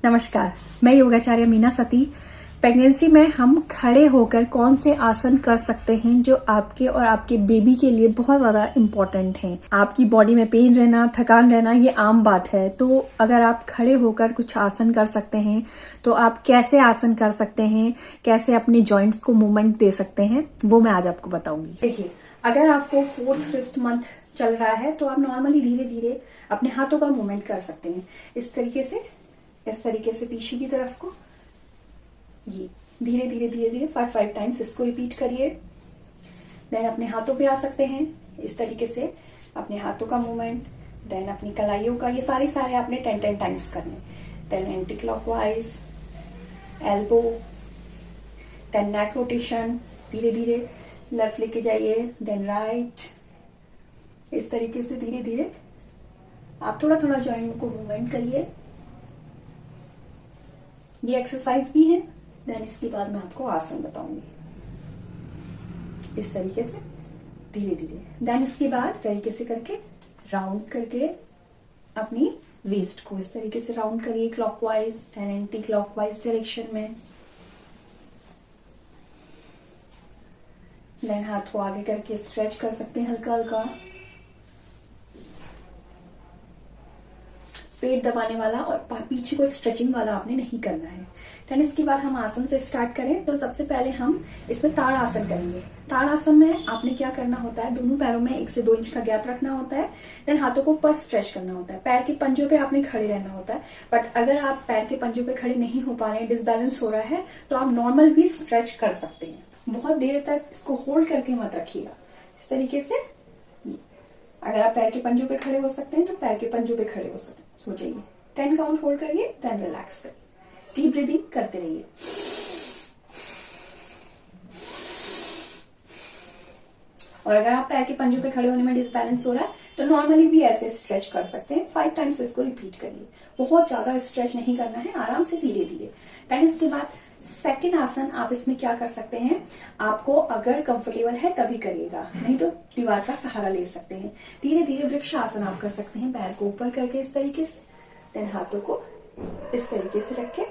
नमस्कार, मैं योगाचार्य मीना सती। प्रेगनेंसी में हम खड़े होकर कौन से आसन कर सकते हैं जो आपके और आपके बेबी के लिए बहुत ज्यादा इम्पोर्टेंट हैं। आपकी बॉडी में पेन रहना, थकान रहना, ये आम बात है। तो अगर आप खड़े होकर कुछ आसन कर सकते हैं तो आप कैसे आसन कर सकते हैं, कैसे अपने जॉइंट्स को मूवमेंट दे सकते हैं, वो मैं आज आपको बताऊंगी। देखिए, अगर आपको 4th-5th मंथ चल रहा है तो आप नॉर्मली धीरे धीरे अपने हाथों का मूवमेंट कर सकते हैं। इस तरीके से पीछे की तरफ को, ये धीरे धीरे 5 टाइम्स इसको रिपीट करिए। देन अपने हाथों पे आ सकते हैं, इस तरीके से अपने हाथों का मूवमेंट। देन अपनी कलाइयों का, ये सारे आपने 10 टाइम्स करने। Then anti clockwise, elbow, then neck rotation, धीरे धीरे लेफ्ट लेके जाइए, देन राइट। इस तरीके से धीरे धीरे आप थोड़ा थोड़ा जॉइंट को मूवमेंट करिए। ये एक्सरसाइज भी है। देन इसके बाद मैं आपको आसन बताऊंगी, इस तरीके से धीरे धीरे। देन इसके बाद तरीके से करके राउंड करके अपनी वेस्ट को इस तरीके से राउंड करिए, clockwise and anti clockwise direction में। देन हाथ को आगे करके स्ट्रेच कर सकते हैं हल्का हल्का। पेट दबाने वाला और पीछे को स्ट्रेचिंग वाला आपने नहीं करना है। देन इसके बाद हम आसन से स्टार्ट करें तो सबसे पहले हम इसमें ताड़ आसन करेंगे। ताड़ आसन में आपने क्या करना होता है, दोनों पैरों में 1 से 2 इंच का गैप रखना होता है। देन हाथों को ऊपर स्ट्रेच करना होता है। पैर के पंजों पे आपने खड़े रहना होता है। बट अगर आप पैर के पंजों पे खड़े नहीं हो पा रहे हैं, डिसबैलेंस हो रहा है, तो आप नॉर्मल भी स्ट्रेच कर सकते हैं। बहुत देर तक इसको होल्ड करके मत रखिएगा। इस तरीके से अगर आप पैर के पंजों पे खड़े हो सकते हैं तो पैर के पंजों पे खड़े हो जाइए। 10 काउंट होल्ड करिए, देन रिलैक्स करिए। डीप ब्रीदिंग करते रहिए। और अगर आप पैर के पंजों पे खड़े होने में डिसबैलेंस हो रहा है तो नॉर्मली भी ऐसे स्ट्रेच कर सकते हैं। 5 टाइम्स इसको रिपीट करिए। बहुत ज्यादा स्ट्रेच नहीं करना है, आराम से धीरे धीरे। देन इसके बाद सेकंड आसन आप इसमें क्या कर सकते हैं, आपको अगर कंफर्टेबल है तभी करिएगा, नहीं तो दीवार का सहारा ले सकते हैं। धीरे धीरे वृक्ष आसन आप कर सकते हैं, पैर को ऊपर करके इस तरीके से। देन हाथों को इस तरीके से रख के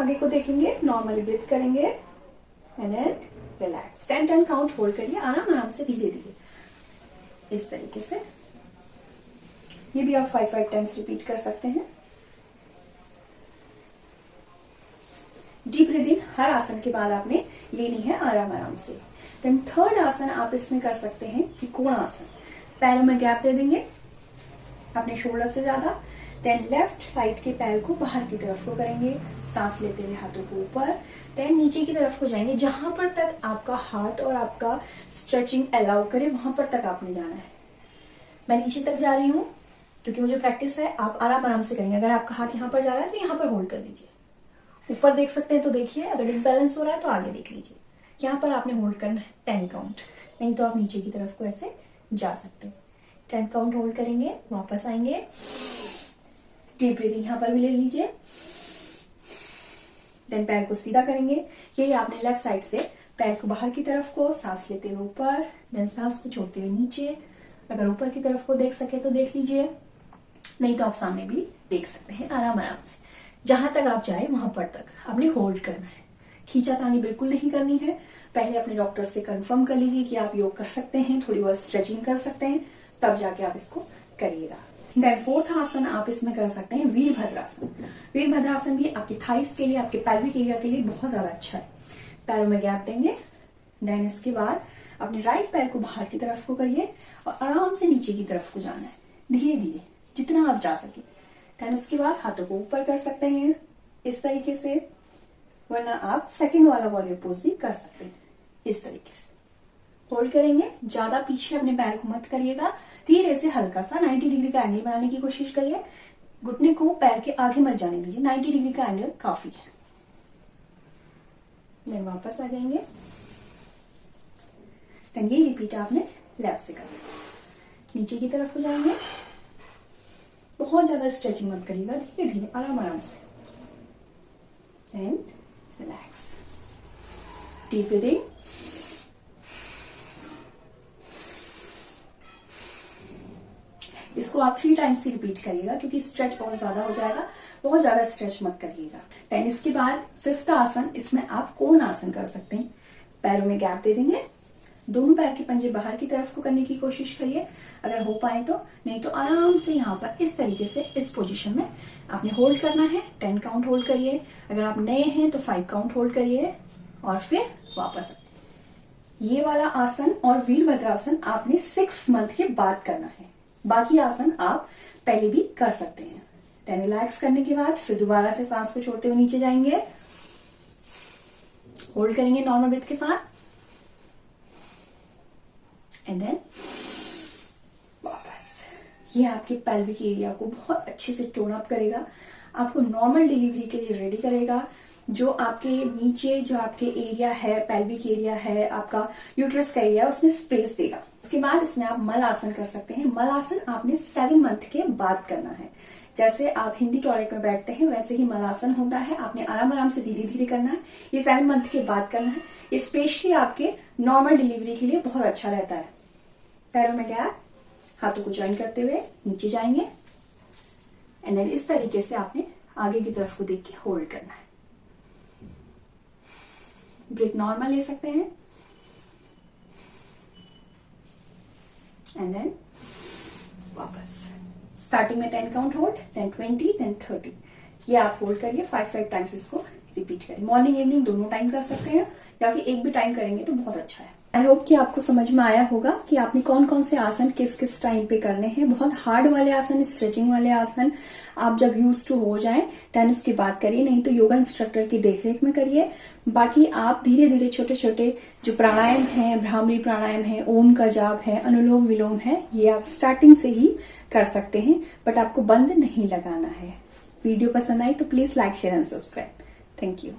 आगे को देखेंगे, नॉर्मली ब्रीथ करेंगे and then relax. 10 count hold करिए, आराम से धीरे धीरे इस तरीके से। ये भी आप 5 टाइम्स रिपीट कर सकते हैं। डीप ब्रीदिंग हर आसन के बाद आपने लेनी है आराम से। देन थर्ड आसन आप इसमें कर सकते हैं त्रिकोण आसन। पैरों में गैप दे देंगे अपने शोल्डर से ज्यादा। देन लेफ्ट साइड के पैर को बाहर की तरफ को करेंगे, सांस लेते हुए हाथों को ऊपर। देन नीचे की तरफ को जाएंगे, जहां पर तक आपका हाथ और आपका स्ट्रेचिंग अलाउ करे वहां पर तक आपने जाना है। मैं नीचे तक जा रही हूँ क्योंकि मुझे प्रैक्टिस है। आप आराम से करेंगे। अगर आपका हाथ यहाँ पर जा रहा है तो यहाँ पर होल्ड कर लीजिए। ऊपर देख सकते हैं तो देखिए, अगर डिसबैलेंस हो रहा है तो आगे देख लीजिए। यहाँ पर आपने होल्ड करना है 10 काउंट, नहीं तो आप नीचे की तरफ को ऐसे जा सकते हैं। 10 काउंट होल्ड करेंगे, वापस आएंगे। डीप ब्रीदिंग यहाँ पर भी ले लीजिए। देन पैर को सीधा करेंगे। यही आपने लेफ्ट साइड से पैर को बाहर की तरफ को, सांस लेते हुए ऊपर, देन सांस को छोड़ते हुए नीचे। अगर ऊपर की तरफ को देख सके तो देख लीजिए, नहीं तो आप सामने भी देख सकते हैं। आराम से जहां तक आप जाए वहां पर तक आपने होल्ड करना है। खींचातानी बिल्कुल नहीं करनी है। पहले अपने डॉक्टर से कंफर्म कर लीजिए कि आप योग कर सकते हैं, थोड़ी बहुत स्ट्रेचिंग कर सकते हैं, तब जाके आप इसको करिएगा। देन फोर्थ आसन आप इसमें कर सकते हैं वीरभद्रासन। वीरभद्रासन भी आपकी थाइस के लिए, आपके पेल्विक एरिया के लिए बहुत ज्यादा अच्छा है। पैरों में गैप देंगे। देन इसके बाद अपने राइट पैर को बाहर की तरफ को करिए और आराम से नीचे की तरफ को जाना है, धीरे धीरे जितना आप जा सके। देन उसके बाद हाथों को ऊपर कर सकते हैं इस तरीके से, वरना आप सेकंड वाला वॉरियर पोज भी कर सकते हैं। इस तरीके से होल्ड करेंगे। ज्यादा पीछे अपने पैर को मत करिएगा, धीरे से हल्का सा 90 डिग्री का एंगल बनाने की कोशिश करिए। घुटने को पैर के आगे मत जाने दीजिए, 90 डिग्री का एंगल काफी है। देन वापस आ जाएंगे। देन ये रिपीट आपने लेफ्ट से करना। नीचे की तरफ हो जाएंगे। बहुत ज्यादा स्ट्रेचिंग मत करिएगा, धीरे धीरे आराम से। And relax. Deep breathing. इसको इसको आप 3 टाइम्स ही रिपीट करिएगा, क्योंकि स्ट्रेच बहुत ज्यादा हो जाएगा, बहुत ज्यादा स्ट्रेच मत करिएगा। देन इसके बाद 5th आसन, इसमें आप कोण आसन कर सकते हैं। पैरों में गैप दे देंगे, दोनों पैर के पंजे बाहर की तरफ को करने की कोशिश करिए अगर हो पाए तो, नहीं तो आराम से यहाँ पर इस तरीके से इस पोजीशन में आपने होल्ड करना है। 10 काउंट होल्ड करिए, अगर आप नए हैं तो 5 काउंट होल्ड करिए और फिर वापस। ये वाला आसन और वीरभद्रासन आपने 6 मंथ के बाद करना है, बाकी आसन आप पहले भी कर सकते हैं। देन रिलैक्स करने के बाद फिर दोबारा से सांस को छोड़ते हुए नीचे जाएंगे, होल्ड करेंगे नॉर्मल ब्रीथ के साथ, एंड देन वापस। ये आपके पेल्विक एरिया को बहुत अच्छे से टोन अप करेगा, आपको नॉर्मल डिलीवरी के लिए रेडी करेगा। जो आपके नीचे जो आपके एरिया है, पेल्विक एरिया है, आपका यूट्रस का एरिया, उसमें स्पेस देगा। उसके बाद इसमें आप मल आसन कर सकते हैं। मल आसन आपने 7 मंथ के बाद करना है। जैसे आप हिंदी टॉयलेट में बैठते हैं वैसे ही मल आसन होता है, आपने आराम आराम से धीरे धीरे करना है। ये 7 मंथ के बाद करना है। ये स्पेशली आपके नॉर्मल डिलीवरी के लिए बहुत अच्छा रहता है। पैरों में गैप, हाथों को ज्वाइन करते हुए नीचे जाएंगे, एंड देन इस तरीके से आपने आगे की तरफ को देख के होल्ड करना है। ब्रेक नॉर्मल ले सकते हैं, एंड देन वापस। स्टार्टिंग में 10 काउंट होल्ड, देन 20, देन 30। ये आप होल्ड करिए 5 टाइम्स, इसको रिपीट करिए। मॉर्निंग इवनिंग दोनों टाइम कर सकते हैं, या फिर एक भी टाइम करेंगे तो बहुत अच्छा है। आई होप कि आपको समझ में आया होगा कि आपने कौन कौन से आसन किस किस टाइम पे करने हैं। बहुत हार्ड वाले आसन, स्ट्रेचिंग वाले आसन आप जब यूज टू हो जाएं देन उसकी बात करिए, नहीं तो योगा इंस्ट्रक्टर की देखरेख में करिए। बाकी आप धीरे धीरे छोटे छोटे जो प्राणायाम है, भ्रामरी प्राणायाम है, ओम का जाप है, अनुलोम विलोम है, ये आप स्टार्टिंग से ही कर सकते हैं, बट आपको बंद नहीं लगाना है। वीडियो पसंद आई तो please like, share and subscribe. Thank you.